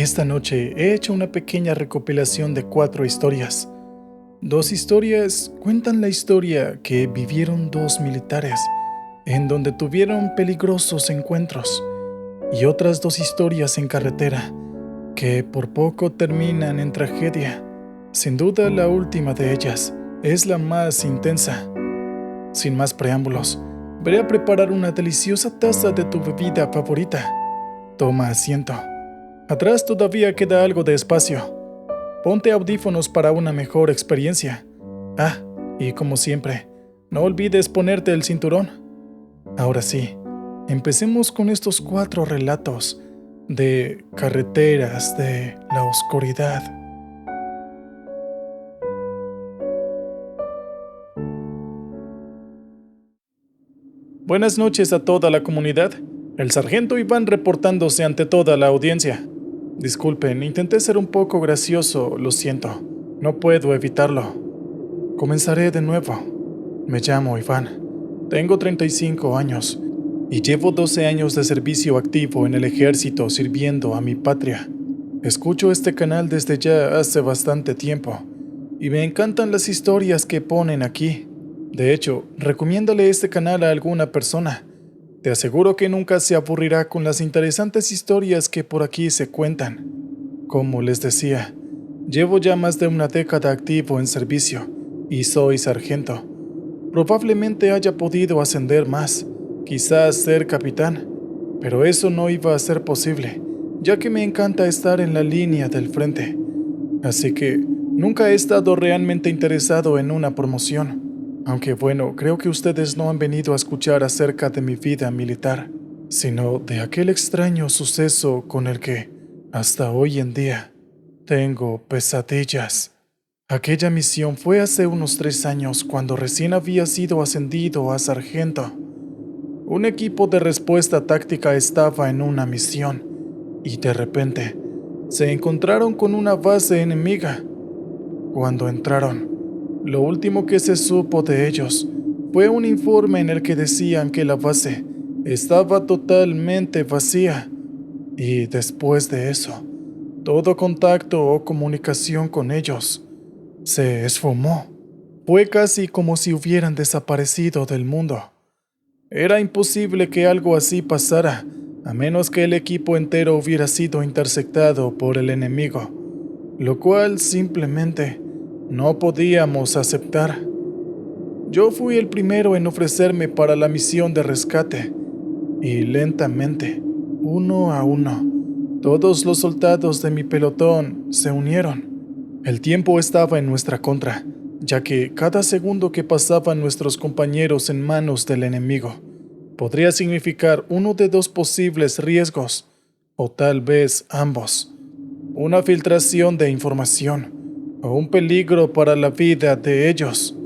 Esta noche he hecho una pequeña recopilación de 4 historias. 2 historias cuentan la historia que vivieron 2 militares, en donde tuvieron peligrosos encuentros, y otras 2 historias en carretera, que por poco terminan en tragedia. Sin duda la última de ellas es la más intensa. Sin más preámbulos, veré a preparar una deliciosa taza de tu bebida favorita. Toma asiento. Atrás todavía queda algo de espacio. Ponte audífonos para una mejor experiencia. Y como siempre, no olvides ponerte el cinturón. Ahora sí, empecemos con estos 4 relatos de carreteras de la oscuridad. Buenas noches a toda la comunidad. El sargento Iván reportándose ante toda la audiencia. Disculpen, intenté ser un poco gracioso, lo siento. No puedo evitarlo. Comenzaré de nuevo. Me llamo Iván. Tengo 35 años y llevo 12 años de servicio activo en el ejército sirviendo a mi patria. Escucho este canal desde ya hace bastante tiempo y me encantan las historias que ponen aquí. De hecho, recomiéndale este canal a alguna persona. Te aseguro que nunca se aburrirá con las interesantes historias que por aquí se cuentan. Como les decía, llevo ya más de una década activo en servicio y soy sargento. Probablemente haya podido ascender más, quizás ser capitán, pero eso no iba a ser posible, ya que me encanta estar en la línea del frente. Así que nunca he estado realmente interesado en una promoción. Aunque bueno, creo que ustedes no han venido a escuchar acerca de mi vida militar, sino de aquel extraño suceso con el que, hasta hoy en día, tengo pesadillas. Aquella misión fue hace unos 3 años cuando recién había sido ascendido a sargento. Un equipo de respuesta táctica estaba en una misión y de repente se encontraron con una base enemiga. Cuando entraron, lo último que se supo de ellos fue un informe en el que decían que la base estaba totalmente vacía y después de eso, todo contacto o comunicación con ellos se esfumó. Fue casi como si hubieran desaparecido del mundo. Era imposible que algo así pasara, a menos que el equipo entero hubiera sido interceptado por el enemigo, lo cual simplemente no podíamos aceptar. Yo fui el primero en ofrecerme para la misión de rescate, y lentamente, uno a uno, todos los soldados de mi pelotón se unieron. El tiempo estaba en nuestra contra, ya que cada segundo que pasaban nuestros compañeros en manos del enemigo podría significar uno de 2 posibles riesgos, o tal vez ambos: una filtración de información o un peligro para la vida de ellos.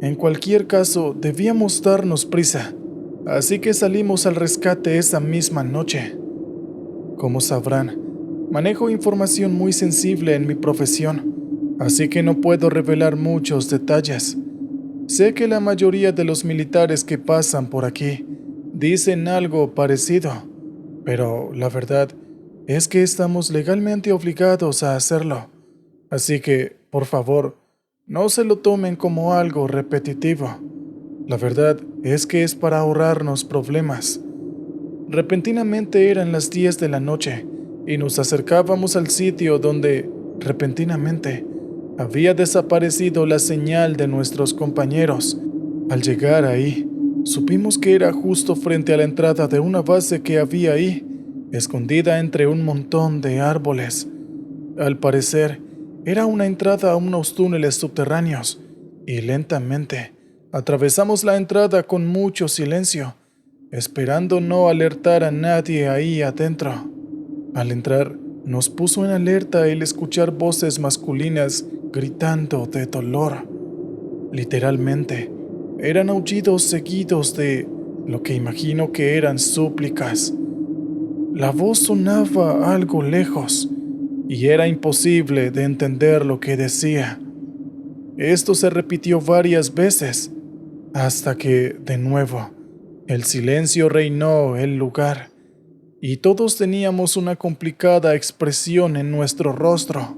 En cualquier caso, debíamos darnos prisa, así que salimos al rescate esa misma noche. Como sabrán, manejo información muy sensible en mi profesión, así que no puedo revelar muchos detalles. Sé que la mayoría de los militares que pasan por aquí dicen algo parecido, pero la verdad es que estamos legalmente obligados a hacerlo. Así que, por favor, no se lo tomen como algo repetitivo. La verdad es que es para ahorrarnos problemas. Repentinamente eran las 10 de la noche y nos acercábamos al sitio donde, repentinamente, había desaparecido la señal de nuestros compañeros. Al llegar ahí, supimos que era justo frente a la entrada de una base que había ahí, escondida entre un montón de árboles. Al parecer, era una entrada a unos túneles subterráneos, y lentamente atravesamos la entrada con mucho silencio, esperando no alertar a nadie ahí adentro. Al entrar, nos puso en alerta el escuchar voces masculinas gritando de dolor. Literalmente, eran aullidos seguidos de lo que imagino que eran súplicas. La voz sonaba algo lejos, y era imposible de entender lo que decía. Esto se repitió varias veces, hasta que, de nuevo, el silencio reinó el lugar. y todos teníamos una complicada expresión en nuestro rostro.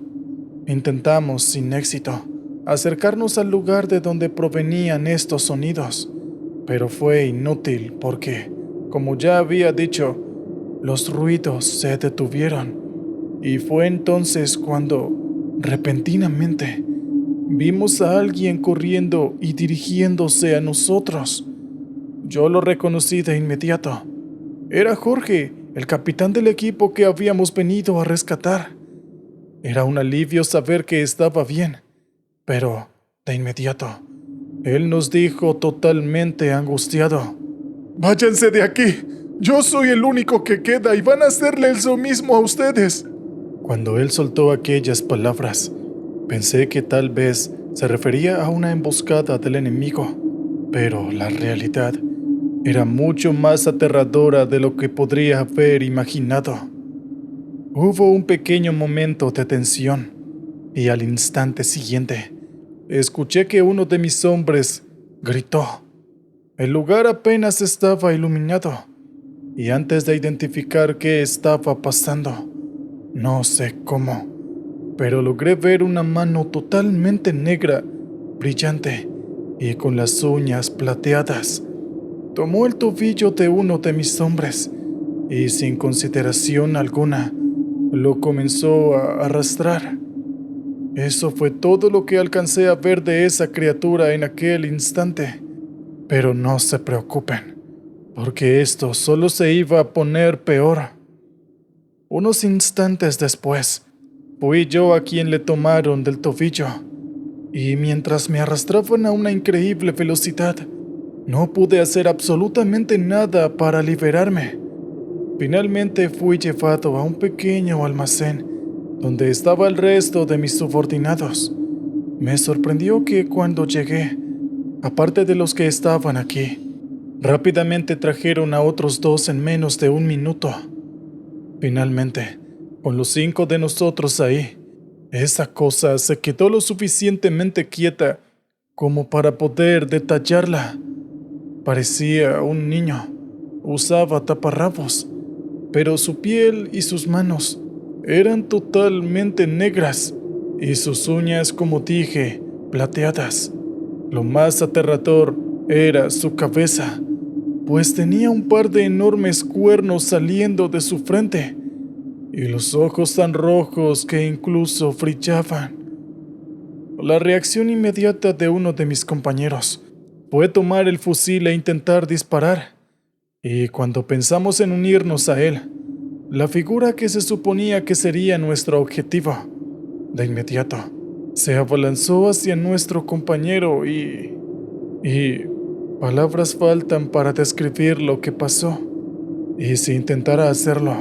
Intentamos, sin éxito, acercarnos al lugar de donde provenían estos sonidos, pero fue inútil porque, como ya había dicho, los ruidos se detuvieron, y fue entonces cuando, repentinamente, vimos a alguien corriendo y dirigiéndose a nosotros. Yo lo reconocí de inmediato. Era Jorge, el capitán del equipo que habíamos venido a rescatar. Era un alivio saber que estaba bien, pero, de inmediato, él nos dijo totalmente angustiado: «Váyanse de aquí. Yo soy el único que queda y van a hacerle lo mismo a ustedes». Cuando él soltó aquellas palabras, pensé que tal vez se refería a una emboscada del enemigo, pero la realidad era mucho más aterradora de lo que podría haber imaginado. Hubo un pequeño momento de tensión, y al instante siguiente, escuché que uno de mis hombres gritó. El lugar apenas estaba iluminado, y antes de identificar qué estaba pasando, no sé cómo, pero logré ver una mano totalmente negra, brillante y con las uñas plateadas. Tomó el tobillo de uno de mis hombres y, sin consideración alguna, lo comenzó a arrastrar. Eso fue todo lo que alcancé a ver de esa criatura en aquel instante. Pero no se preocupen, porque esto solo se iba a poner peor. Unos instantes después, fui yo a quien le tomaron del tobillo, y mientras me arrastraban a una increíble velocidad, no pude hacer absolutamente nada para liberarme. Finalmente fui llevado a un pequeño almacén donde estaba el resto de mis subordinados. Me sorprendió que cuando llegué, aparte de los que estaban aquí, rápidamente trajeron a otros 2 en menos de un minuto. Finalmente, con los 5 de nosotros ahí, esa cosa se quedó lo suficientemente quieta como para poder detallarla. Parecía un niño. Usaba taparrabos, pero su piel y sus manos eran totalmente negras y sus uñas, como dije, plateadas. Lo más aterrador era su cabeza, pues tenía un par de enormes cuernos saliendo de su frente y los ojos tan rojos que incluso brillaban. La reacción inmediata de uno de mis compañeros fue tomar el fusil e intentar disparar, y cuando pensamos en unirnos a él, la figura que se suponía que sería nuestro objetivo, de inmediato, se abalanzó hacia nuestro compañero y palabras faltan para describir lo que pasó. Y si intentara hacerlo,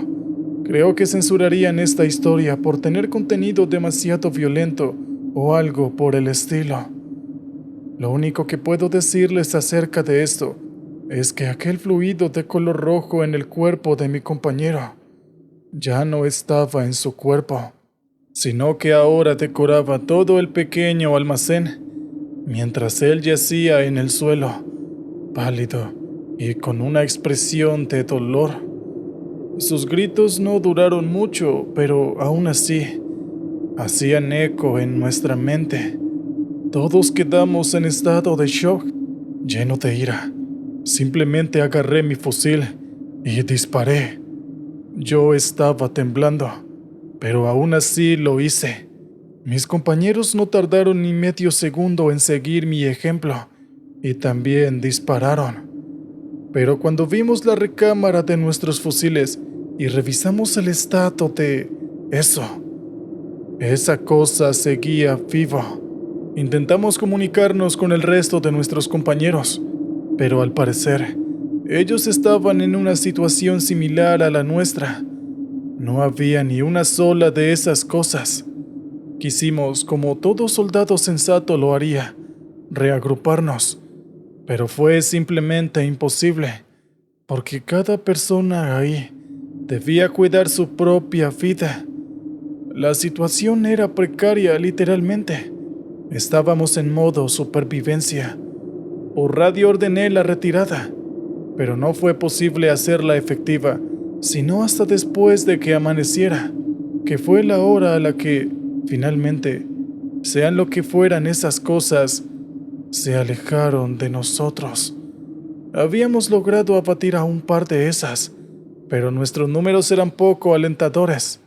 creo que censurarían esta historia por tener contenido demasiado violento o algo por el estilo. Lo único que puedo decirles acerca de esto es que aquel fluido de color rojo en el cuerpo de mi compañero ya no estaba en su cuerpo, sino que ahora decoraba todo el pequeño almacén, mientras él yacía en el suelo, pálido y con una expresión de dolor. Sus gritos no duraron mucho, pero aún así, hacían eco en nuestra mente. Todos quedamos en estado de shock, lleno de ira. Simplemente agarré mi fusil y disparé. Yo estaba temblando, pero aún así lo hice. Mis compañeros no tardaron ni medio segundo en seguir mi ejemplo y también dispararon. Pero cuando vimos la recámara de nuestros fusiles y revisamos el estado de esa cosa seguía viva. Intentamos comunicarnos con el resto de nuestros compañeros, pero al parecer, ellos estaban en una situación similar a la nuestra. No había ni una sola de esas cosas. Quisimos, como todo soldado sensato lo haría, reagruparnos, pero fue simplemente imposible, porque cada persona ahí debía cuidar su propia vida. La situación era precaria, literalmente. Estábamos en modo supervivencia. Por radio ordené la retirada, pero no fue posible hacerla efectiva sino hasta después de que amaneciera, que fue la hora a la que, finalmente, sean lo que fueran esas cosas, se alejaron de nosotros. Habíamos logrado abatir a un par de esas, pero nuestros números eran poco alentadores.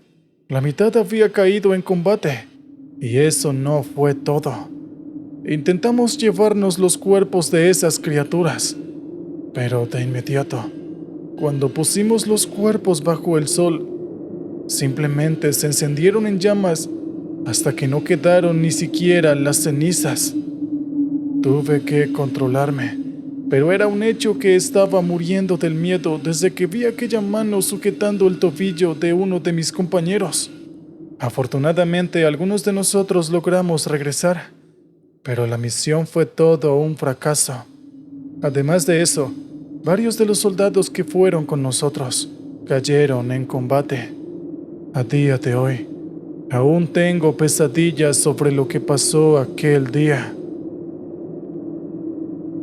La mitad había caído en combate, y eso no fue todo. Intentamos llevarnos los cuerpos de esas criaturas, pero de inmediato, cuando pusimos los cuerpos bajo el sol, simplemente se encendieron en llamas hasta que no quedaron ni siquiera las cenizas. Tuve que controlarme, pero era un hecho que estaba muriendo del miedo desde que vi aquella mano sujetando el tobillo de uno de mis compañeros. Afortunadamente, algunos de nosotros logramos regresar, pero la misión fue todo un fracaso. Además de eso, varios de los soldados que fueron con nosotros cayeron en combate. A día de hoy, aún tengo pesadillas sobre lo que pasó aquel día.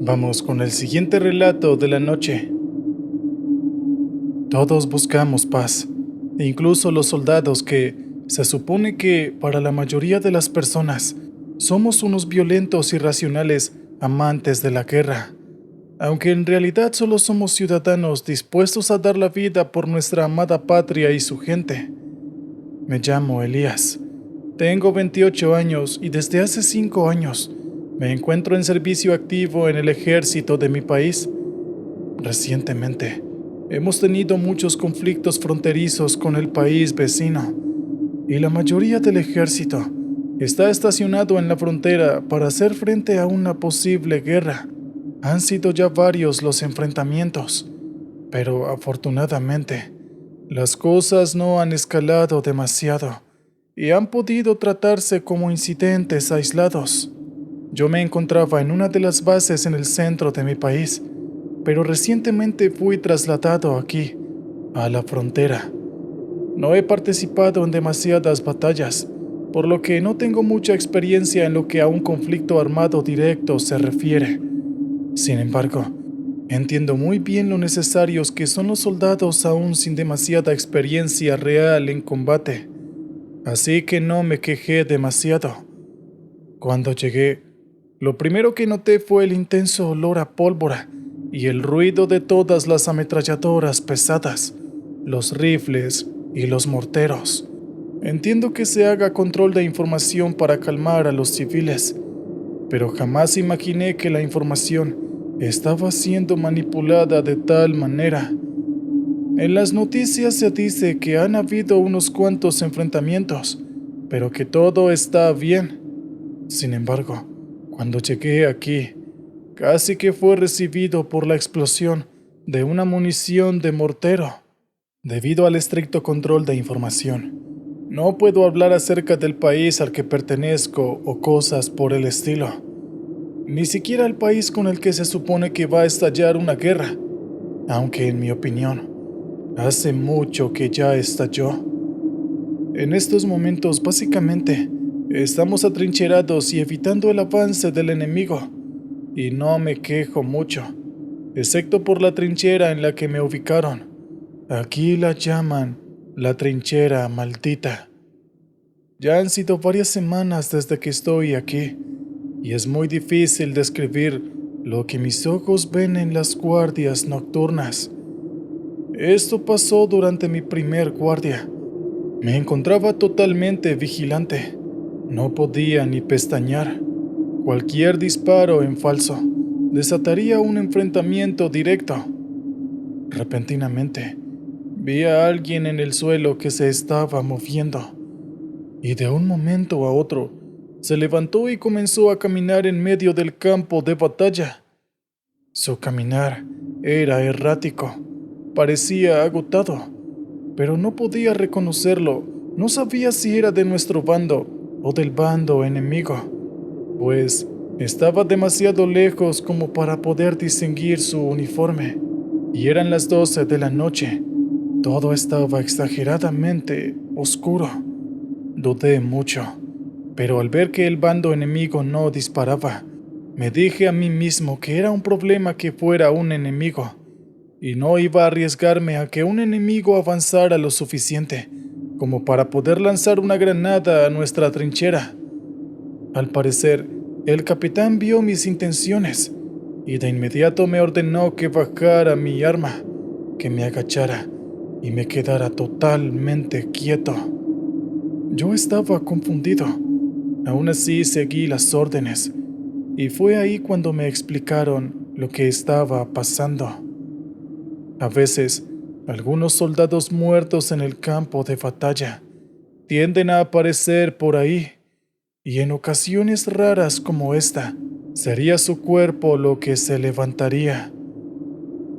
Vamos con el siguiente relato de la noche. Todos buscamos paz, incluso los soldados que, se supone que para la mayoría de las personas, somos unos violentos irracionales amantes de la guerra, aunque en realidad solo somos ciudadanos dispuestos a dar la vida por nuestra amada patria y su gente. Me llamo Elías, tengo 28 años y desde hace 5 años me encuentro en servicio activo en el ejército de mi país. Recientemente, hemos tenido muchos conflictos fronterizos con el país vecino, y la mayoría del ejército está estacionado en la frontera para hacer frente a una posible guerra. Han sido ya varios los enfrentamientos, pero afortunadamente, las cosas no han escalado demasiado y han podido tratarse como incidentes aislados. Yo me encontraba en una de las bases en el centro de mi país, pero recientemente fui trasladado aquí, a la frontera. No he participado en demasiadas batallas, por lo que no tengo mucha experiencia en lo que a un conflicto armado directo se refiere. Sin embargo, entiendo muy bien lo necesarios que son los soldados aún sin demasiada experiencia real en combate, así que no me quejé demasiado. Cuando llegué, lo primero que noté fue el intenso olor a pólvora y el ruido de todas las ametralladoras pesadas, los rifles y los morteros. Entiendo que se haga control de información para calmar a los civiles, pero jamás imaginé que la información estaba siendo manipulada de tal manera. En las noticias se dice que han habido unos cuantos enfrentamientos, pero que todo está bien. Sin embargo, cuando llegué aquí, casi que fue recibido por la explosión de una munición de mortero. Debido al estricto control de información, no puedo hablar acerca del país al que pertenezco o cosas por el estilo. Ni siquiera el país con el que se supone que va a estallar una guerra, aunque en mi opinión, hace mucho que ya estalló. En estos momentos, básicamente, estamos atrincherados y evitando el avance del enemigo, y no me quejo mucho, excepto por la trinchera en la que me ubicaron. Aquí la llaman la trinchera maldita. Ya han sido varias semanas desde que estoy aquí, y es muy difícil describir lo que mis ojos ven en las guardias nocturnas. Esto pasó durante mi primer guardia. Me encontraba totalmente vigilante. No podía ni pestañear. Cualquier disparo en falso desataría un enfrentamiento directo. Repentinamente, vi a alguien en el suelo que se estaba moviendo, y de un momento a otro se levantó y comenzó a caminar en medio del campo de batalla. Su caminar era errático, parecía agotado, pero no podía reconocerlo. No sabía si era de nuestro bando o del bando enemigo, pues estaba demasiado lejos como para poder distinguir su uniforme, y eran las 12 de la noche. Todo estaba exageradamente oscuro. Dudé mucho, pero al ver que el bando enemigo no disparaba, me dije a mí mismo que era un problema que fuera un enemigo. y no iba a arriesgarme a que un enemigo avanzara lo suficiente como para poder lanzar una granada a nuestra trinchera. Al parecer, el capitán vio mis intenciones y de inmediato me ordenó que bajara mi arma, que me agachara y me quedara totalmente quieto. Yo estaba confundido. Aún así seguí las órdenes y fue ahí cuando me explicaron lo que estaba pasando. A veces, algunos soldados muertos en el campo de batalla tienden a aparecer por ahí, y en ocasiones raras como esta, sería su cuerpo lo que se levantaría.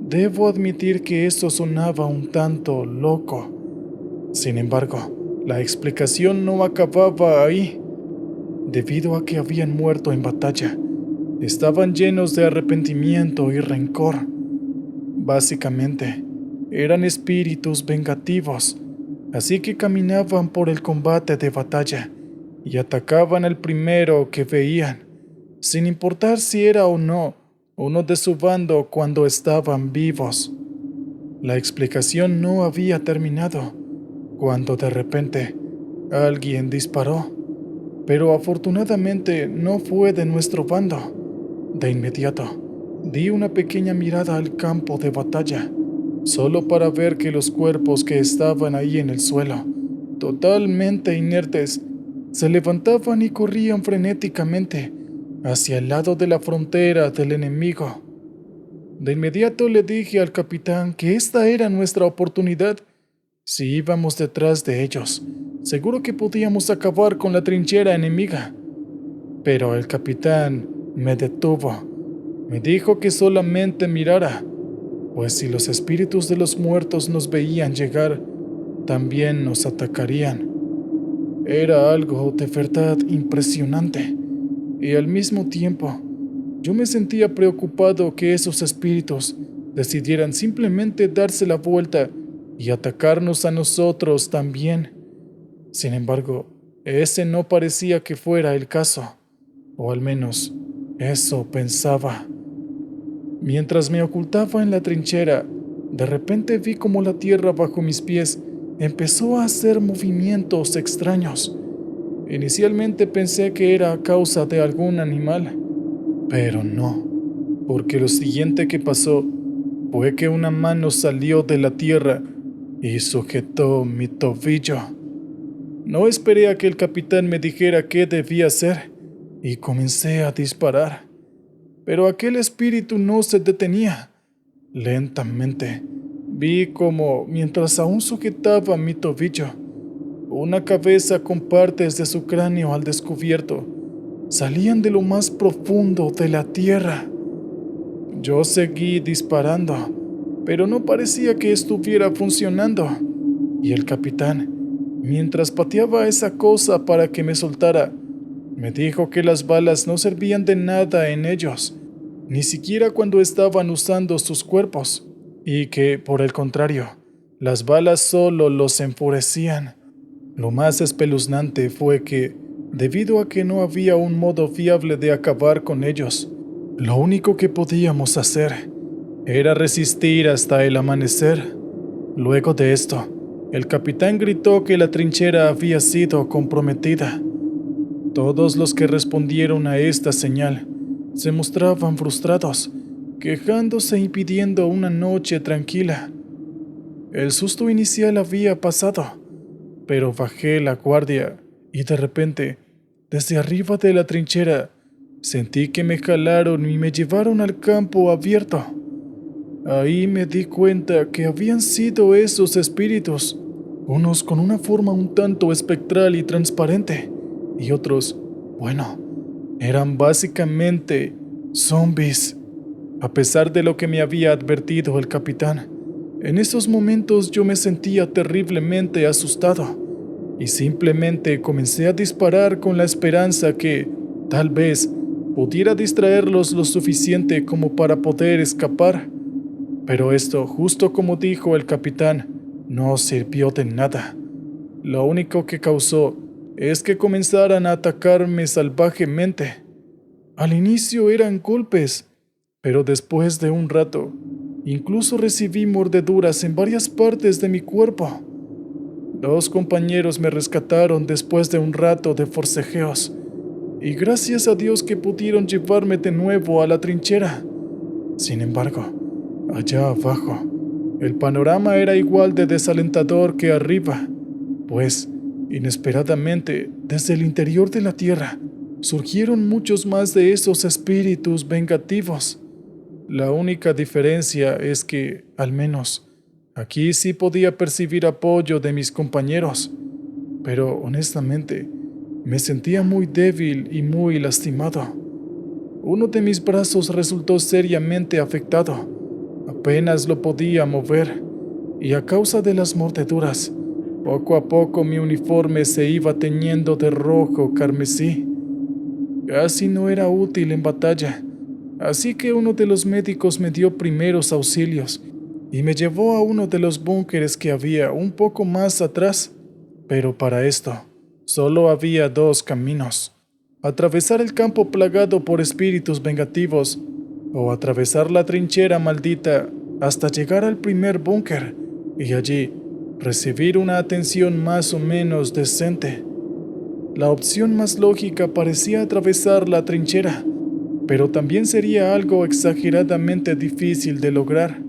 Debo admitir que eso sonaba un tanto loco. Sin embargo, la explicación no acababa ahí. Debido a que habían muerto en batalla, estaban llenos de arrepentimiento y rencor. Básicamente, eran espíritus vengativos, así que caminaban por el combate de batalla y atacaban al primero que veían, sin importar si era o no uno de su bando cuando estaban vivos. La explicación no había terminado, cuando de repente alguien disparó, pero afortunadamente no fue de nuestro bando. De inmediato, di una pequeña mirada al campo de batalla, solo para ver que los cuerpos que estaban ahí en el suelo, totalmente inertes, se levantaban y corrían frenéticamente hacia el lado de la frontera del enemigo. De inmediato le dije al capitán que esta era nuestra oportunidad. Si íbamos detrás de ellos, seguro que podíamos acabar con la trinchera enemiga. Pero el capitán me detuvo. Me dijo que solamente mirara, pues si los espíritus de los muertos nos veían llegar, también nos atacarían. Era algo de verdad impresionante, y al mismo tiempo, yo me sentía preocupado que esos espíritus decidieran simplemente darse la vuelta y atacarnos a nosotros también. Sin embargo, ese no parecía que fuera el caso, o al menos eso pensaba. Mientras me ocultaba en la trinchera, de repente vi como la tierra bajo mis pies empezó a hacer movimientos extraños. Inicialmente pensé que era a causa de algún animal, pero no, porque lo siguiente que pasó fue que una mano salió de la tierra y sujetó mi tobillo. No esperé a que el capitán me dijera qué debía hacer y comencé a disparar, pero aquel espíritu no se detenía. Lentamente, vi como, mientras aún sujetaba mi tobillo, una cabeza con partes de su cráneo al descubierto salían de lo más profundo de la tierra. Yo seguí disparando, pero no parecía que estuviera funcionando, y el capitán, mientras pateaba esa cosa para que me soltara, me dijo que las balas no servían de nada en ellos, ni siquiera cuando estaban usando sus cuerpos, y que, por el contrario, las balas solo los enfurecían. Lo más espeluznante fue que, debido a que no había un modo fiable de acabar con ellos, lo único que podíamos hacer era resistir hasta el amanecer. Luego de esto, el capitán gritó que la trinchera había sido comprometida. Todos los que respondieron a esta señal se mostraban frustrados, quejándose y pidiendo una noche tranquila. El susto inicial había pasado, pero bajé la guardia y de repente, desde arriba de la trinchera, sentí que me jalaron y me llevaron al campo abierto. Ahí me di cuenta que habían sido esos espíritus, unos con una forma un tanto espectral y transparente, y otros, bueno, eran básicamente zombies. A pesar de lo que me había advertido el capitán, en esos momentos yo me sentía terriblemente asustado y simplemente comencé a disparar con la esperanza que, tal vez, pudiera distraerlos lo suficiente como para poder escapar. Pero esto, justo como dijo el capitán, no sirvió de nada. Lo único que causó es que comenzaran a atacarme salvajemente. Al inicio eran golpes, pero después de un rato, Incluso recibí mordeduras en varias partes de mi cuerpo. 2 compañeros me rescataron después de un rato de forcejeos, y gracias a Dios que pudieron llevarme de nuevo a la trinchera. Sin embargo, allá abajo, el panorama era igual de desalentador que arriba, pues, inesperadamente, desde el interior de la tierra, surgieron muchos más de esos espíritus vengativos. La única diferencia es que, al menos, aquí sí podía percibir apoyo de mis compañeros, pero honestamente, me sentía muy débil y muy lastimado. Uno de mis brazos resultó seriamente afectado. Apenas lo podía mover, y a causa de las mordeduras, poco a poco mi uniforme se iba teñiendo de rojo carmesí. Casi no era útil en batalla, así que uno de los médicos me dio primeros auxilios y me llevó a uno de los búnkeres que había un poco más atrás. Pero para esto, solo había 2 caminos: atravesar el campo plagado por espíritus vengativos o atravesar la trinchera maldita hasta llegar al primer búnker y allí recibir una atención más o menos decente. La opción más lógica parecía atravesar la trinchera, pero también sería algo exageradamente difícil de lograr.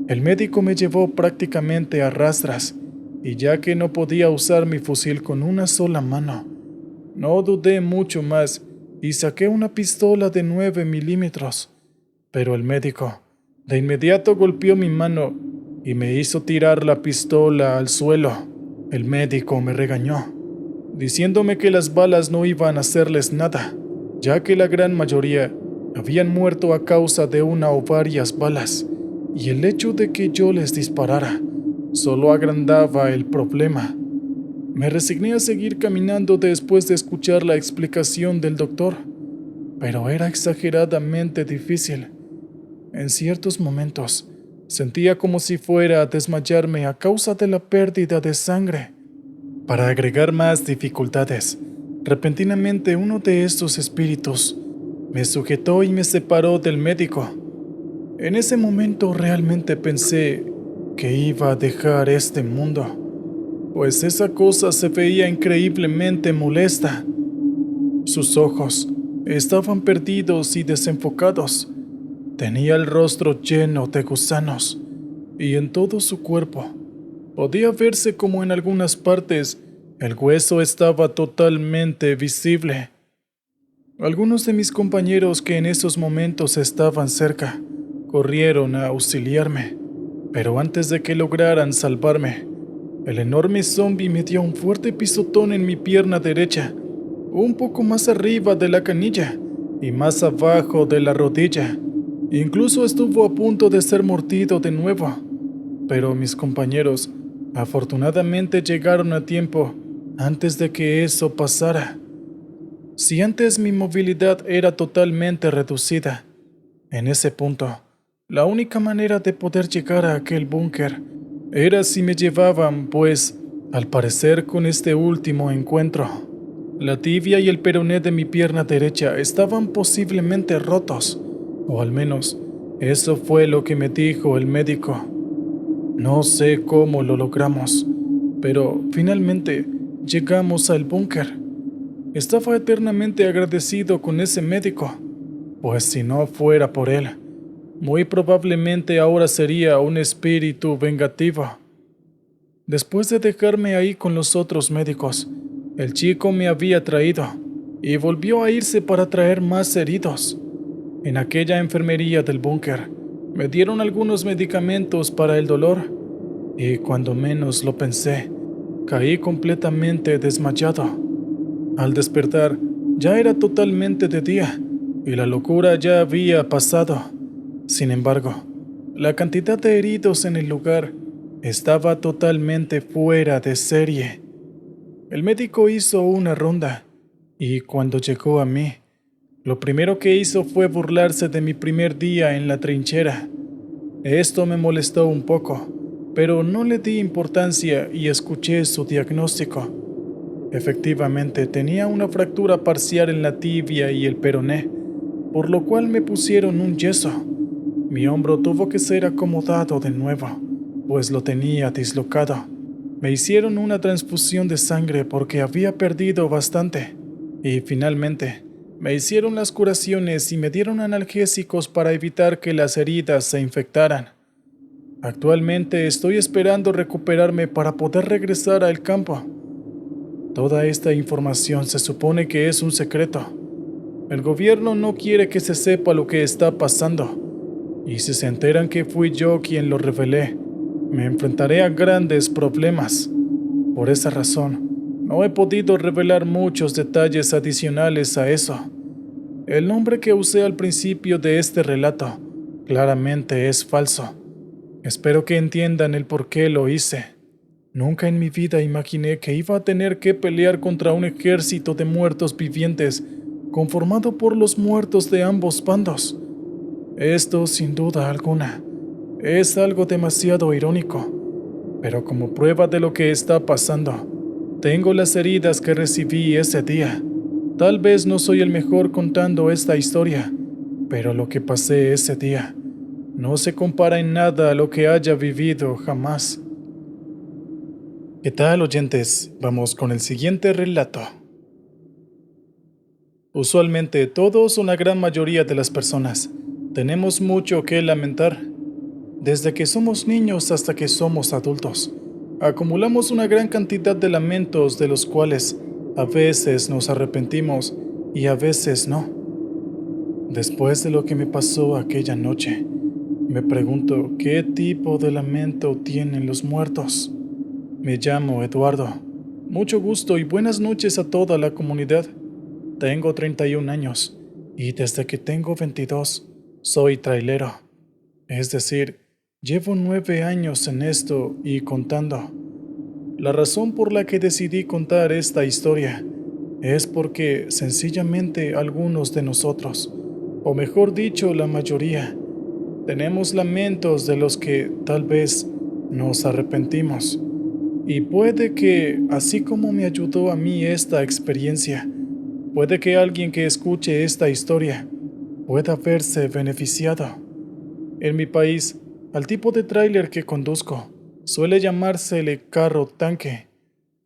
El médico me llevó prácticamente a rastras, y ya que no podía usar mi fusil con una sola mano, no dudé mucho más y saqué una pistola de 9 milímetros. Pero el médico de inmediato golpeó mi mano y me hizo tirar la pistola al suelo. El médico me regañó, diciéndome que las balas no iban a hacerles nada, ya que la gran mayoría habían muerto a causa de una o varias balas, y el hecho de que yo les disparara solo agrandaba el problema. Me resigné a seguir caminando después de escuchar la explicación del doctor, pero era exageradamente difícil. En ciertos momentos, sentía como si fuera a desmayarme a causa de la pérdida de sangre. Para agregar más dificultades, repentinamente uno de estos espíritus me sujetó y me separó del médico. En ese momento realmente pensé que iba a dejar este mundo, pues esa cosa se veía increíblemente molesta. Sus ojos estaban perdidos y desenfocados. Tenía el rostro lleno de gusanos, y en todo su cuerpo podía verse como en algunas partes el hueso estaba totalmente visible. Algunos de mis compañeros que en esos momentos estaban cerca corrieron a auxiliarme, pero antes de que lograran salvarme, el enorme zombi me dio un fuerte pisotón en mi pierna derecha, un poco más arriba de la canilla y más abajo de la rodilla. Incluso estuvo a punto de ser mordido de nuevo, pero mis compañeros afortunadamente llegaron a tiempo antes de que eso pasara. Si antes mi movilidad era totalmente reducida, en ese punto, la única manera de poder llegar a aquel búnker era si me llevaban, pues, al parecer con este último encuentro, la tibia y el peroné de mi pierna derecha estaban posiblemente rotos, o al menos eso fue lo que me dijo el médico. No sé cómo lo logramos, pero finalmente llegamos al búnker. Estaba eternamente agradecido con ese médico, pues si no fuera por él, muy probablemente ahora sería un espíritu vengativo. Después de dejarme ahí con los otros médicos, el chico me había traído y volvió a irse para traer más heridos. En aquella enfermería del búnker, me dieron algunos medicamentos para el dolor y cuando menos lo pensé, caí completamente desmayado. Al despertar, ya era totalmente de día y la locura ya había pasado. Sin embargo, la cantidad de heridos en el lugar estaba totalmente fuera de serie. El médico hizo una ronda y cuando llegó a mí, lo primero que hizo fue burlarse de mi primer día en la trinchera. Esto me molestó un poco, pero no le di importancia y escuché su diagnóstico. Efectivamente, tenía una fractura parcial en la tibia y el peroné, por lo cual me pusieron un yeso. Mi hombro tuvo que ser acomodado de nuevo, pues lo tenía dislocado. Me hicieron una transfusión de sangre porque había perdido bastante. Y finalmente, me hicieron las curaciones y me dieron analgésicos para evitar que las heridas se infectaran. Actualmente estoy esperando recuperarme para poder regresar al campo. Toda esta información se supone que es un secreto. El gobierno no quiere que se sepa lo que está pasando. Y si se enteran que fui yo quien lo revelé, me enfrentaré a grandes problemas. Por esa razón, no he podido revelar muchos detalles adicionales a eso. El nombre que usé al principio de este relato claramente es falso. Espero que entiendan el por qué lo hice. Nunca en mi vida imaginé que iba a tener que pelear contra un ejército de muertos vivientes conformado por los muertos de ambos bandos. Esto, sin duda alguna, es algo demasiado irónico, pero como prueba de lo que está pasando, tengo las heridas que recibí ese día. Tal vez no soy el mejor contando esta historia, pero lo que pasé ese día no se compara en nada a lo que haya vivido jamás. ¿Qué tal, oyentes? Vamos con el siguiente relato. Usualmente todos o la gran mayoría de las personas tenemos mucho que lamentar. Desde que somos niños hasta que somos adultos, acumulamos una gran cantidad de lamentos de los cuales a veces nos arrepentimos y a veces no. Después de lo que me pasó aquella noche, me pregunto qué tipo de lamento tienen los muertos. Me llamo Eduardo. Mucho gusto y buenas noches a toda la comunidad. Tengo 31 años y desde que tengo 22 soy trailero. Es decir, llevo 9 años en esto y contando. La razón por la que decidí contar esta historia es porque sencillamente algunos de nosotros, o mejor dicho la mayoría, tenemos lamentos de los que tal vez nos arrepentimos. Y puede que, así como me ayudó a mí esta experiencia, puede que alguien que escuche esta historia pueda verse beneficiado. En mi país, al tipo de tráiler que conduzco suele llamársele carro tanque.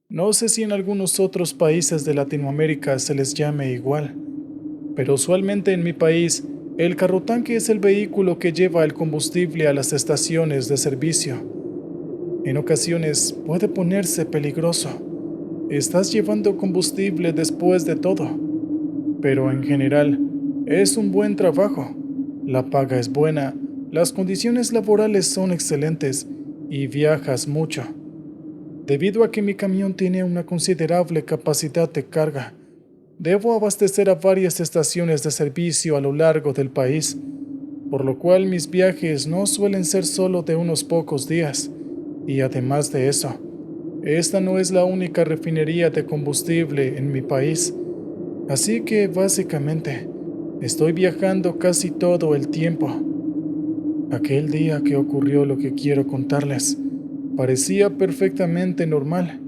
No sé si en algunos otros países de Latinoamérica se les llame igual, pero usualmente en mi país, el carro tanque es el vehículo que lleva el combustible a las estaciones de servicio. En ocasiones puede ponerse peligroso. Estás llevando combustible después de todo, pero en general es un buen trabajo. La paga es buena, las condiciones laborales son excelentes y viajas mucho. Debido a que mi camión tiene una considerable capacidad de carga, debo abastecer a varias estaciones de servicio a lo largo del país, por lo cual mis viajes no suelen ser solo de unos pocos días. Y además de eso, esta no es la única refinería de combustible en mi país, así que básicamente estoy viajando casi todo el tiempo. Aquel día que ocurrió lo que quiero contarles parecía perfectamente normal.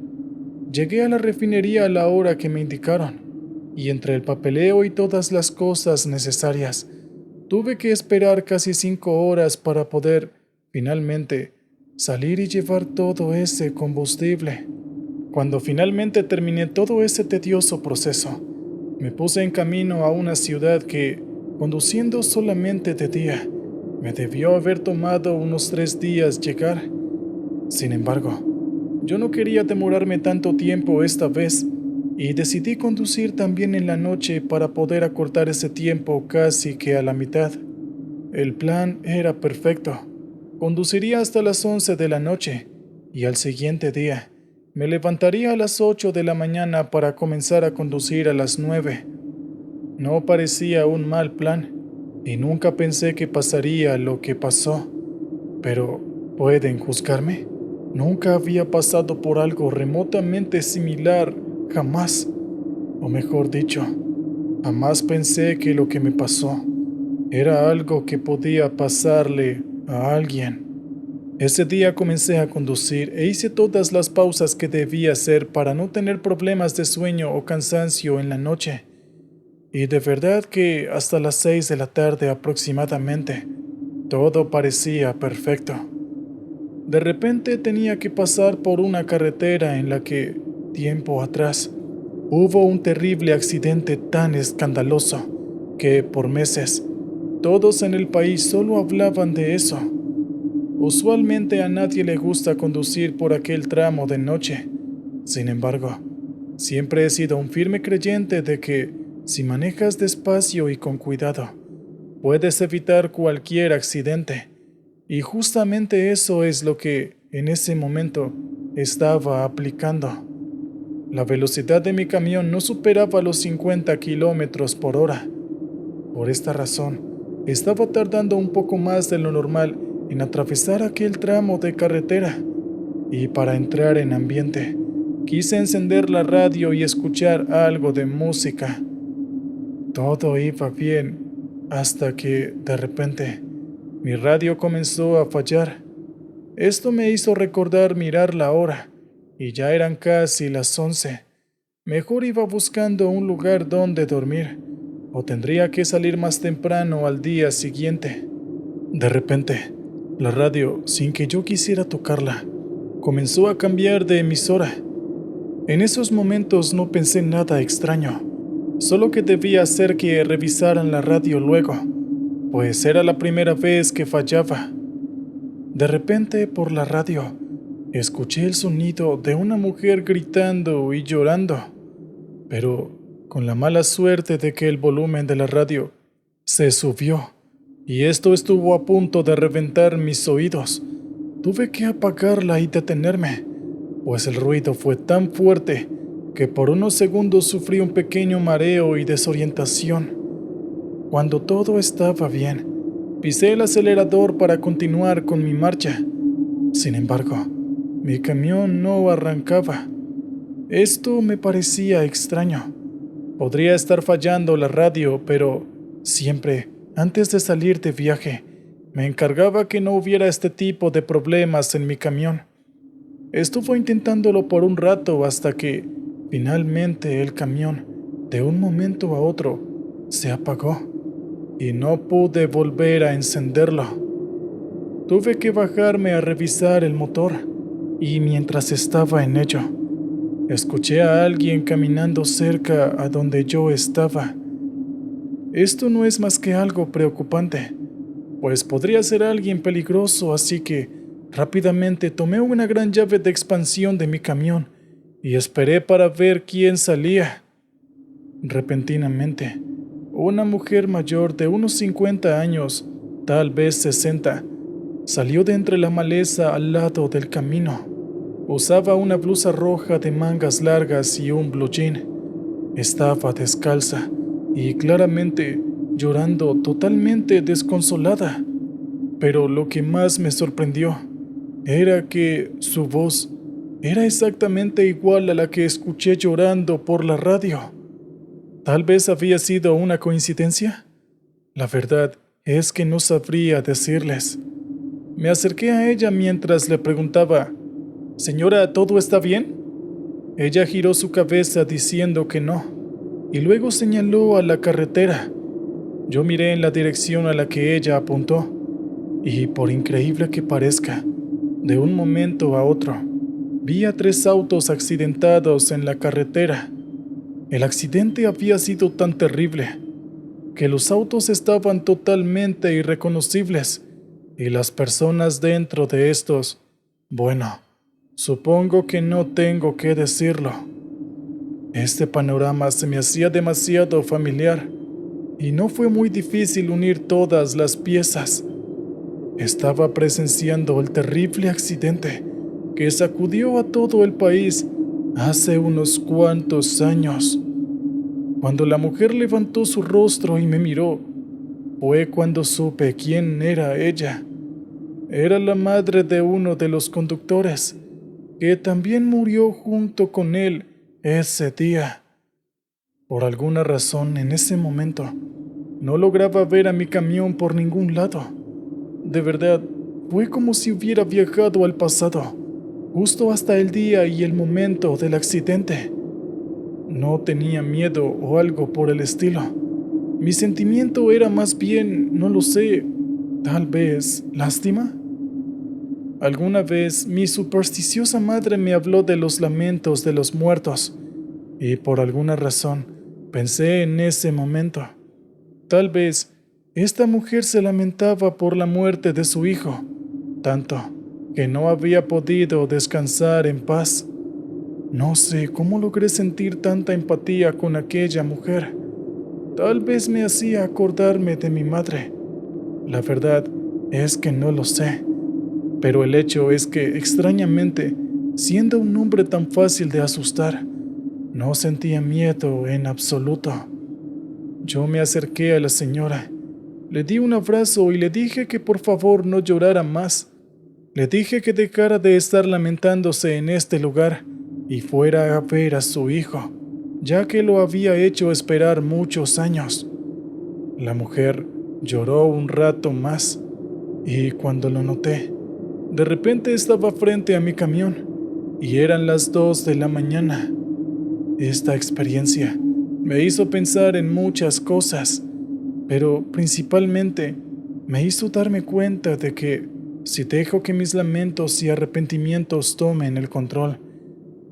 Llegué a la refinería a la hora que me indicaron, y entre el papeleo y todas las cosas necesarias, tuve que esperar casi 5 horas para poder, finalmente, salir y llevar todo ese combustible. Cuando finalmente terminé todo ese tedioso proceso, me puse en camino a una ciudad que, conduciendo solamente de día, me debió haber tomado unos 3 días llegar. Sin embargo, yo no quería demorarme tanto tiempo esta vez y decidí conducir también en la noche para poder acortar ese tiempo casi que a la mitad. El plan era perfecto. Conduciría hasta las 11 de la noche y al siguiente día me levantaría a las 8 de la mañana para comenzar a conducir a las 9. No parecía un mal plan y nunca pensé que pasaría lo que pasó. Pero, ¿pueden juzgarme? Nunca había pasado por algo remotamente similar, jamás. O mejor dicho, jamás pensé que lo que me pasó era algo que podía pasarle a alguien. Ese día comencé a conducir e hice todas las pausas que debía hacer para no tener problemas de sueño o cansancio en la noche. Y de verdad que hasta las 6 de la tarde aproximadamente, Todo parecía perfecto. De repente tenía que pasar por una carretera en la que, tiempo atrás, hubo un terrible accidente tan escandaloso que, por meses, todos en el país solo hablaban de eso. Usualmente a nadie le gusta conducir por aquel tramo de noche. Sin embargo, siempre he sido un firme creyente de que, si manejas despacio y con cuidado, puedes evitar cualquier accidente. Y justamente eso es lo que, en ese momento, estaba aplicando. La velocidad de mi camión no superaba los 50 kilómetros por hora. Por esta razón, estaba tardando un poco más de lo normal en atravesar aquel tramo de carretera. Y para entrar en ambiente, quise encender la radio y escuchar algo de música. Todo iba bien, hasta que, de repente, mi radio comenzó a fallar. Esto me hizo recordar mirar la hora, y ya eran casi las 11. Mejor iba buscando un lugar donde dormir, o tendría que salir más temprano al día siguiente. De repente, la radio, sin que yo quisiera tocarla, comenzó a cambiar de emisora. En esos momentos no pensé nada extraño, solo que debía hacer que revisaran la radio luego, pues era la primera vez que fallaba. De repente, por la radio, escuché el sonido de una mujer gritando y llorando, pero con la mala suerte de que el volumen de la radio se subió, y esto estuvo a punto de reventar mis oídos. Tuve que apagarla y detenerme, pues el ruido fue tan fuerte que por unos segundos sufrí un pequeño mareo y desorientación. Cuando todo estaba bien, pisé el acelerador para continuar con mi marcha. Sin embargo, mi camión no arrancaba. Esto me parecía extraño. Podría estar fallando la radio, pero siempre, antes de salir de viaje, me encargaba que no hubiera este tipo de problemas en mi camión. Estuvo intentándolo por un rato hasta que, finalmente, el camión, de un momento a otro, se apagó y no pude volver a encenderlo. Tuve que bajarme a revisar el motor y mientras estaba en ello, escuché a alguien caminando cerca a donde yo estaba. Esto no es más que algo preocupante, pues podría ser alguien peligroso, así que rápidamente tomé una gran llave de expansión de mi camión y esperé para ver quién salía. Repentinamente, una mujer mayor de unos 50 años, tal vez 60, salió de entre la maleza al lado del camino. Usaba una blusa roja de mangas largas y un blue jean. Estaba descalza y claramente llorando, totalmente desconsolada. Pero lo que más me sorprendió era que su voz era exactamente igual a la que escuché llorando por la radio. Tal vez había sido una coincidencia. La verdad es que no sabría decirles. Me acerqué a ella mientras le preguntaba: «Señora, ¿todo está bien?». Ella giró su cabeza diciendo que no, y luego señaló a la carretera. Yo miré en la dirección a la que ella apuntó, y por increíble que parezca, de un momento a otro, vi a 3 autos accidentados en la carretera. El accidente había sido tan terrible que los autos estaban totalmente irreconocibles y las personas dentro de estos, bueno, supongo que no tengo que decirlo. Este panorama se me hacía demasiado familiar y no fue muy difícil unir todas las piezas. Estaba presenciando el terrible accidente que sacudió a todo el país hace unos cuantos años. Cuando la mujer levantó su rostro y me miró, fue cuando supe quién era ella. Era la madre de uno de los conductores, que también murió junto con él ese día. Por alguna razón, en ese momento, no lograba ver a mi camión por ningún lado. De verdad, fue como si hubiera viajado al pasado, justo hasta el día y el momento del accidente. No tenía miedo o algo por el estilo. Mi sentimiento era más bien, no lo sé, Tal vez lástima. Alguna vez mi supersticiosa madre me habló de los lamentos de los muertos, y por alguna razón pensé en ese momento. Tal vez esta mujer se lamentaba por la muerte de su hijo, tanto que no había podido descansar en paz. No sé cómo logré sentir tanta empatía con aquella mujer. Tal vez me hacía acordarme de mi madre. La verdad es que no lo sé. Pero el hecho es que, extrañamente, siendo un hombre tan fácil de asustar, no sentía miedo en absoluto. Yo me acerqué a la señora, le di un abrazo y le dije que por favor no llorara más. Le dije que dejara de estar lamentándose en este lugar y fuera a ver a su hijo, ya que lo había hecho esperar muchos años. La mujer lloró un rato más y cuando lo noté, de repente estaba frente a mi camión y eran las 2 de la mañana. Esta experiencia me hizo pensar en muchas cosas, pero principalmente me hizo darme cuenta de que si dejo que mis lamentos y arrepentimientos tomen el control,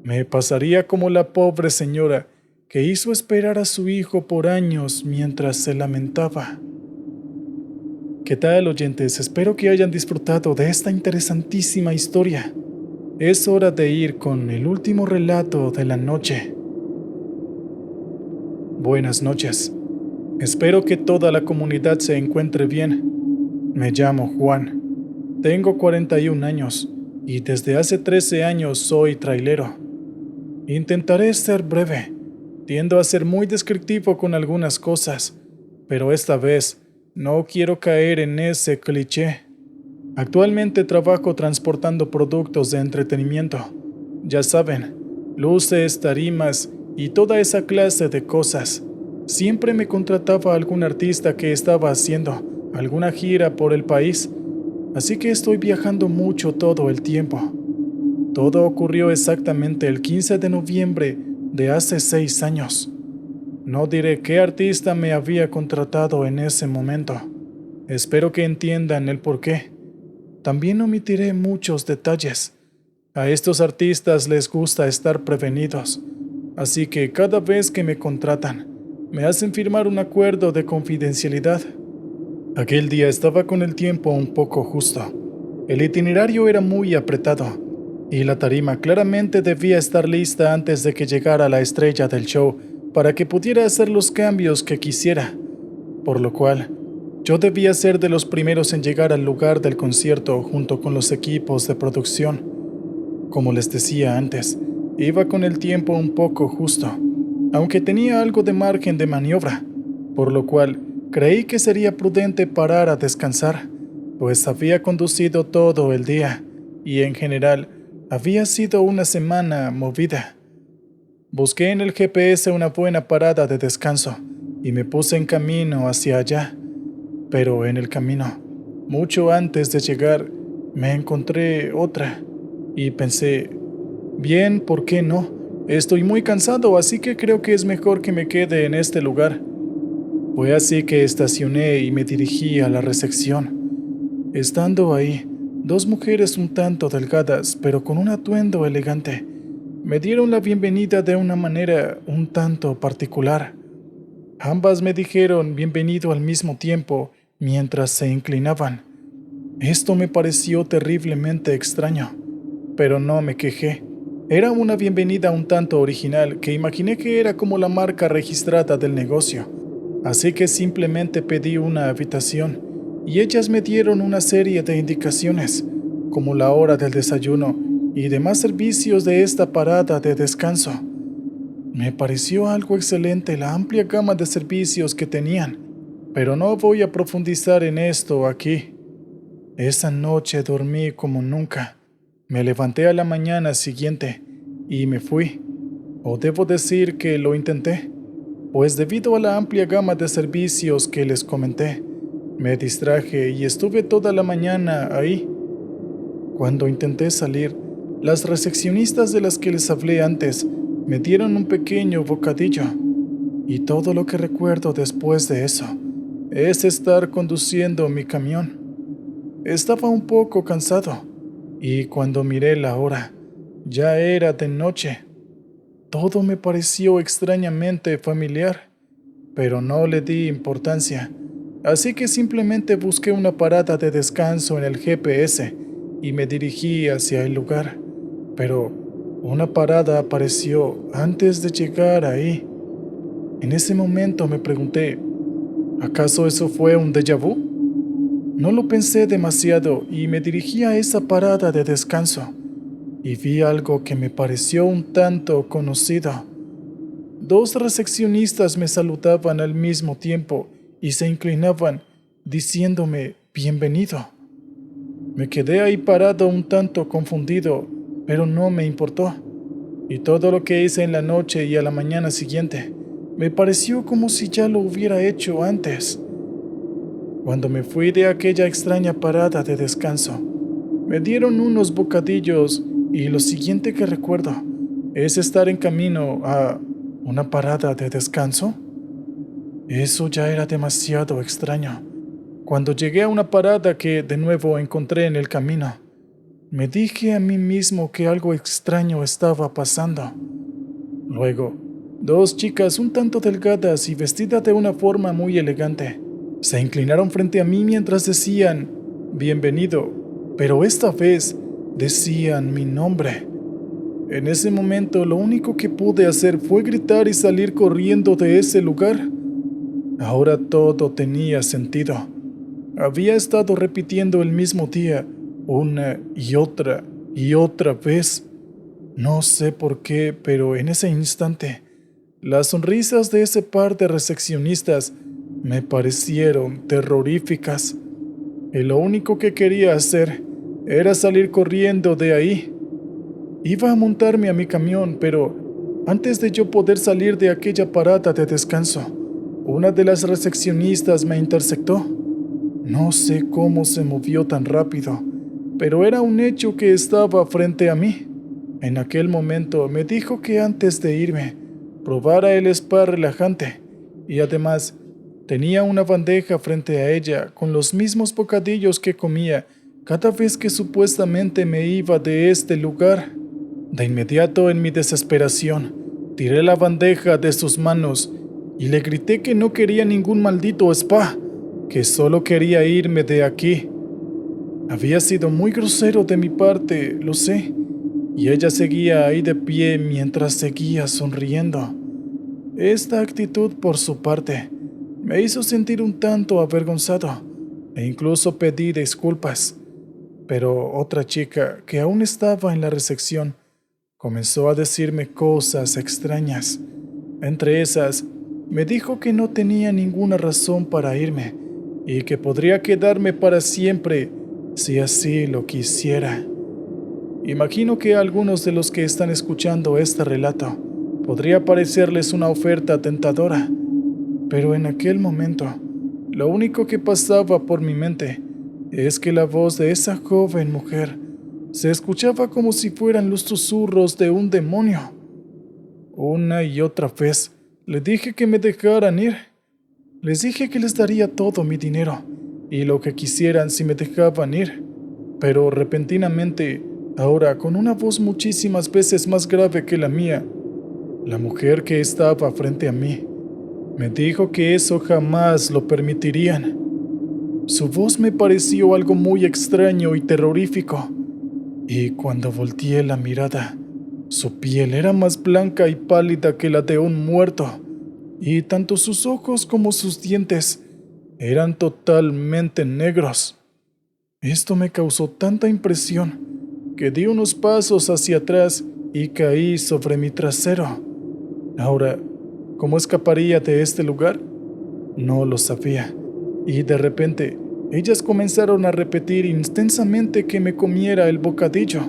me pasaría como la pobre señora que hizo esperar a su hijo por años mientras se lamentaba. ¿Qué tal, oyentes? Espero que hayan disfrutado de esta interesantísima historia. Es hora de ir con el último relato de la noche. Buenas noches. Espero que toda la comunidad se encuentre bien. Me llamo Juan. Tengo 41 años y desde hace 13 años soy trailero. Intentaré ser breve. Tiendo a ser muy descriptivo con algunas cosas, pero esta vez no quiero caer en ese cliché. Actualmente trabajo transportando productos de entretenimiento. Ya saben, luces, tarimas y toda esa clase de cosas. Siempre me contrataba algún artista que estaba haciendo alguna gira por el país, así que estoy viajando mucho todo el tiempo. Todo ocurrió exactamente el 15 de noviembre de hace 6 años. No diré qué artista me había contratado en ese momento. Espero que entiendan el porqué. También omitiré muchos detalles. A estos artistas les gusta estar prevenidos, así que cada vez que me contratan, me hacen firmar un acuerdo de confidencialidad. Aquel día estaba con el tiempo un poco justo. El itinerario era muy apretado, y la tarima claramente debía estar lista antes de que llegara la estrella del show para que pudiera hacer los cambios que quisiera, por lo cual yo debía ser de los primeros en llegar al lugar del concierto junto con los equipos de producción. Como les decía antes, iba con el tiempo un poco justo, aunque tenía algo de margen de maniobra, por lo cual creí que sería prudente parar a descansar, pues había conducido todo el día y en general había sido una semana movida. Busqué en el GPS una buena parada de descanso y me puse en camino hacia allá. Pero en el camino, mucho antes de llegar, me encontré otra y pensé, bien, ¿por qué no? Estoy muy cansado, así que creo que es mejor que me quede en este lugar. Fue así que estacioné y me dirigí a la recepción. Estando ahí, dos mujeres un tanto delgadas, pero con un atuendo elegante, me dieron la bienvenida de una manera un tanto particular. Ambas me dijeron bienvenido al mismo tiempo mientras se inclinaban. Esto me pareció terriblemente extraño, pero no me quejé. Era una bienvenida un tanto original que imaginé que era como la marca registrada del negocio, así que simplemente pedí una habitación y ellas me dieron una serie de indicaciones, como la hora del desayuno y demás servicios de esta parada de descanso. Me pareció algo excelente la amplia gama de servicios que tenían, pero no voy a profundizar en esto aquí. Esa noche dormí como nunca. Me levanté a la mañana siguiente y me fui. O debo decir que lo intenté, pues debido a la amplia gama de servicios que les comenté, me distraje y estuve toda la mañana ahí. Cuando intenté salir, las recepcionistas de las que les hablé antes me dieron un pequeño bocadillo, y todo lo que recuerdo después de eso es estar conduciendo mi camión. Estaba un poco cansado, y cuando miré la hora, ya era de noche. Todo me pareció extrañamente familiar, pero no le di importancia, así que simplemente busqué una parada de descanso en el GPS y me dirigí hacia el lugar. Pero una parada apareció antes de llegar ahí. En ese momento me pregunté, ¿acaso eso fue un déjà vu? No lo pensé demasiado y me dirigí a esa parada de descanso y vi algo que me pareció un tanto conocido. Dos recepcionistas me saludaban al mismo tiempo y se inclinaban, diciéndome bienvenido. Me quedé ahí parado un tanto confundido, pero no me importó. Y todo lo que hice en la noche y a la mañana siguiente me pareció como si ya lo hubiera hecho antes. Cuando me fui de aquella extraña parada de descanso, me dieron unos bocadillos y lo siguiente que recuerdo es estar en camino a una parada de descanso. Eso ya era demasiado extraño. Cuando llegué a una parada que de nuevo encontré en el camino, me dije a mí mismo que algo extraño estaba pasando. Luego, dos chicas un tanto delgadas y vestidas de una forma muy elegante se inclinaron frente a mí mientras decían bienvenido, pero esta vez decían mi nombre. En ese momento lo único que pude hacer fue gritar y salir corriendo de ese lugar. Ahora todo tenía sentido. Había estado repitiendo el mismo día una y otra vez. No sé por qué, pero en ese instante, las sonrisas de ese par de recepcionistas me parecieron terroríficas. Y lo único que quería hacer era salir corriendo de ahí. Iba a montarme a mi camión, pero antes de yo poder salir de aquella parada de descanso, una de las recepcionistas me interceptó. No sé cómo se movió tan rápido, pero era un hecho que estaba frente a mí. En aquel momento me dijo que antes de irme, probara el spa relajante y además tenía una bandeja frente a ella con los mismos bocadillos que comía cada vez que supuestamente me iba de este lugar. De inmediato, en mi desesperación, tiré la bandeja de sus manos y le grité que no quería ningún maldito spa, que solo quería irme de aquí. Había sido muy grosero de mi parte, lo sé, y ella seguía ahí de pie mientras seguía sonriendo. Esta actitud, por su parte, me hizo sentir un tanto avergonzado e incluso pedí disculpas. Pero otra chica, que aún estaba en la recepción, comenzó a decirme cosas extrañas. Entre esas, me dijo que no tenía ninguna razón para irme y que podría quedarme para siempre si así lo quisiera. Imagino que a algunos de los que están escuchando este relato podría parecerles una oferta tentadora, pero en aquel momento, lo único que pasaba por mi mente es que la voz de esa joven mujer se escuchaba como si fueran los susurros de un demonio. Una y otra vez le dije que me dejaran ir. Les dije que les daría todo mi dinero y lo que quisieran si me dejaban ir. Pero repentinamente, ahora con una voz muchísimas veces más grave que la mía, la mujer que estaba frente a mí me dijo que eso jamás lo permitirían. Su voz me pareció algo muy extraño y terrorífico, y cuando volteé la mirada, su piel era más blanca y pálida que la de un muerto, y tanto sus ojos como sus dientes eran totalmente negros. Esto me causó tanta impresión que di unos pasos hacia atrás y caí sobre mi trasero. Ahora, ¿cómo escaparía de este lugar? No lo sabía, y de repente ellas comenzaron a repetir intensamente que me comiera el bocadillo.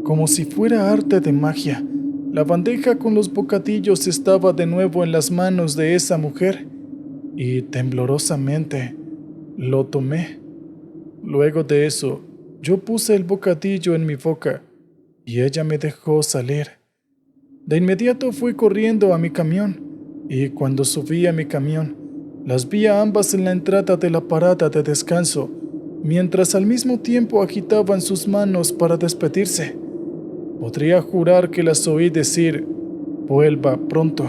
Como si fuera arte de magia, la bandeja con los bocadillos estaba de nuevo en las manos de esa mujer, y temblorosamente lo tomé. Luego de eso, yo puse el bocadillo en mi boca, y ella me dejó salir. De inmediato fui corriendo a mi camión, y cuando subí a mi camión, las vi a ambas en la entrada de la parada de descanso, mientras al mismo tiempo agitaban sus manos para despedirse. Podría jurar que las oí decir, vuelva pronto,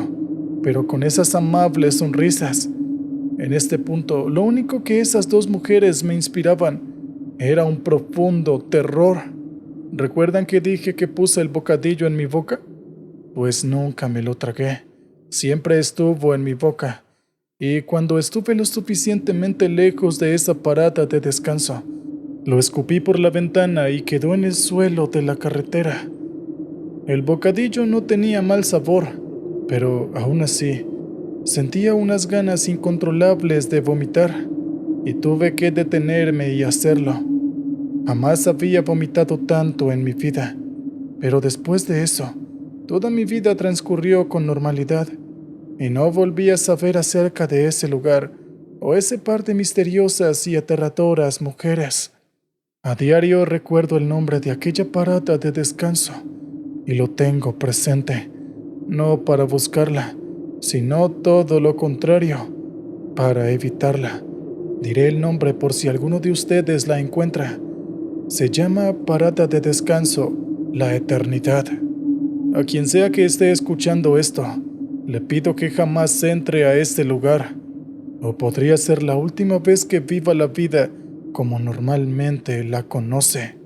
pero con esas amables sonrisas. En este punto, lo único que esas dos mujeres me inspiraban era un profundo terror. ¿Recuerdan que dije que puse el bocadillo en mi boca? Pues nunca me lo tragué. Siempre estuvo en mi boca. Y cuando estuve lo suficientemente lejos de esa parada de descanso, lo escupí por la ventana y quedó en el suelo de la carretera. El bocadillo no tenía mal sabor, pero aún así, sentía unas ganas incontrolables de vomitar, y tuve que detenerme y hacerlo. Jamás había vomitado tanto en mi vida, pero después de eso, toda mi vida transcurrió con normalidad, y no volví a saber acerca de ese lugar o ese par de misteriosas y aterradoras mujeres. A diario recuerdo el nombre de aquella parada de descanso, y lo tengo presente, no para buscarla, sino todo lo contrario, para evitarla. Diré el nombre por si alguno de ustedes la encuentra. Se llama Parada de Descanso, la Eternidad. A quien sea que esté escuchando esto, le pido que jamás entre a este lugar, o podría ser la última vez que viva la vida como normalmente la conoce.